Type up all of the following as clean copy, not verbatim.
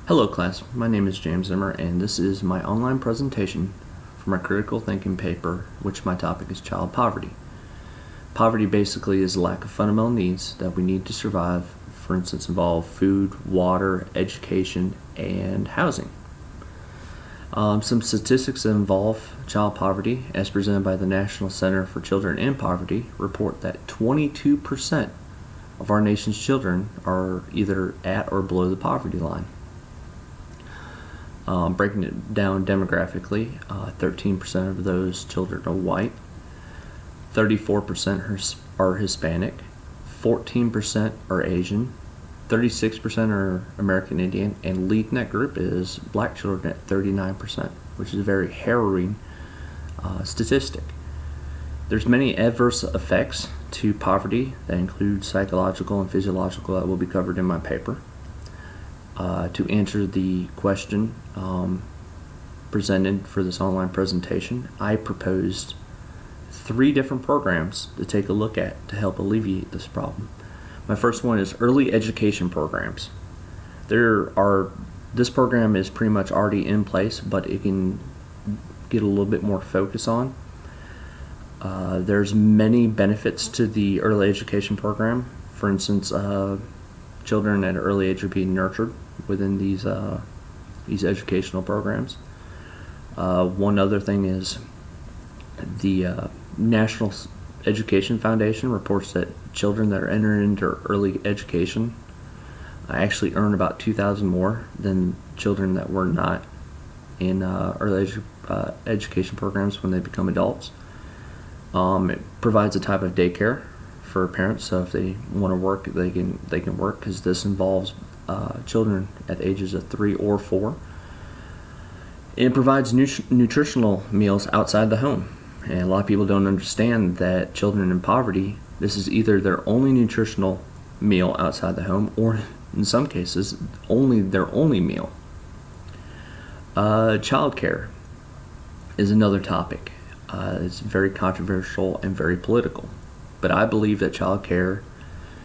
Hello class, my name is James Zimmer and this is my online presentation for my critical thinking paper, which my topic is child poverty. Poverty basically is a lack of fundamental needs that we need to survive, for instance involve food, water, education, and housing. Some statistics that involve child poverty as presented by the National Center for Children in Poverty report that 22% of our nation's children are either at or below the poverty line. Breaking it down demographically, 13% of those children are white, 34% are Hispanic, 14% are Asian, 36% are American Indian, and leading that group is black children at 39%, which is a very harrowing statistic. There's many adverse effects to poverty that include psychological and physiological that will be covered in my paper. To answer the question presented for this online presentation, I proposed 3 different programs to take a look at to help alleviate this problem. My first one is early education programs. This program is pretty much already in place, but it can get a little bit more focus on. There's many benefits to the early education program. For instance, children at an early age are being nurtured within these educational programs. One other thing is the National Education Foundation reports that children that are entering into early education actually earn about $2,000 more than children that were not in early education programs when they become adults. It provides a type of daycare for parents, so if they want to work, they can work, because this involves children at the ages of 3 or 4. It provides nutritional meals outside the home, and a lot of people don't understand that children in poverty, this is either their only nutritional meal outside the home, or in some cases their only meal. Child care is another topic. It's very controversial and very political, but I believe that child care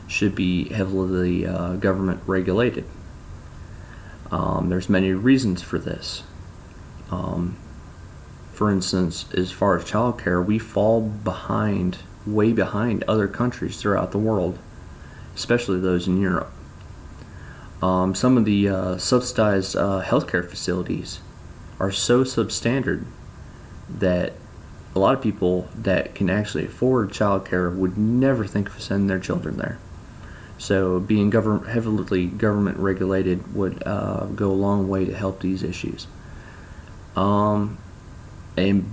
should be heavily government regulated. There's many reasons for this. For instance, as far as child care, we fall behind, way behind other countries throughout the world, especially those in Europe. Some of the subsidized healthcare facilities are so substandard that a lot of people that can actually afford child care would never think of sending their children there. So being heavily government regulated would go a long way to help these issues. And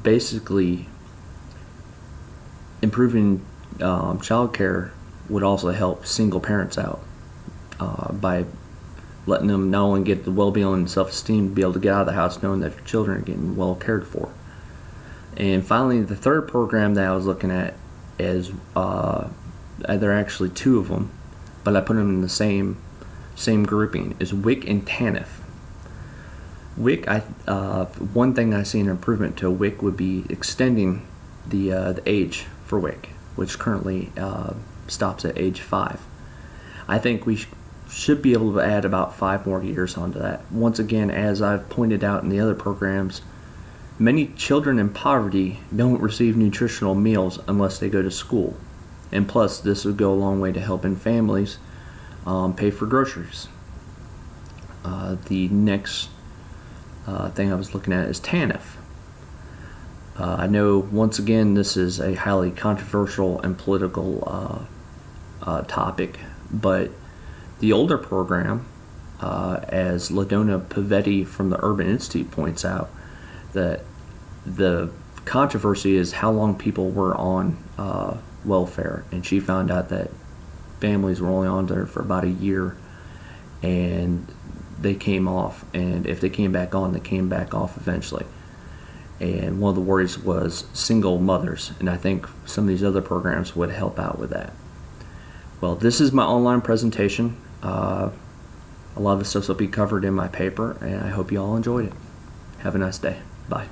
basically improving child care would also help single parents out by letting them not only get the well-being and self-esteem to be able to get out of the house knowing that their children are getting well cared for. And finally, the third program that I was looking at is there are actually 2 of them, but I put them in the same grouping, is WIC and TANF. WIC, one thing I see an improvement to WIC would be extending the age for WIC, which currently stops at age 5. I think we should be able to add about 5 more years onto that. Once again, as I've pointed out in the other programs, many children in poverty don't receive nutritional meals unless they go to school. And plus, this would go a long way to helping families pay for groceries. The next thing I was looking at is TANF. I know, once again, this is a highly controversial and political topic, but the older program, as LaDonna Pavetti from the Urban Institute points out, that the controversy is how long people were on welfare, and she found out that families were only on there for about a year and they came off, and if they came back on, they came back off eventually. And one of the worries was single mothers, and I think some of these other programs would help out with that. Well, this is my online presentation. A lot of the stuff will be covered in my paper, and I hope you all enjoyed it. Have a nice day. Bye.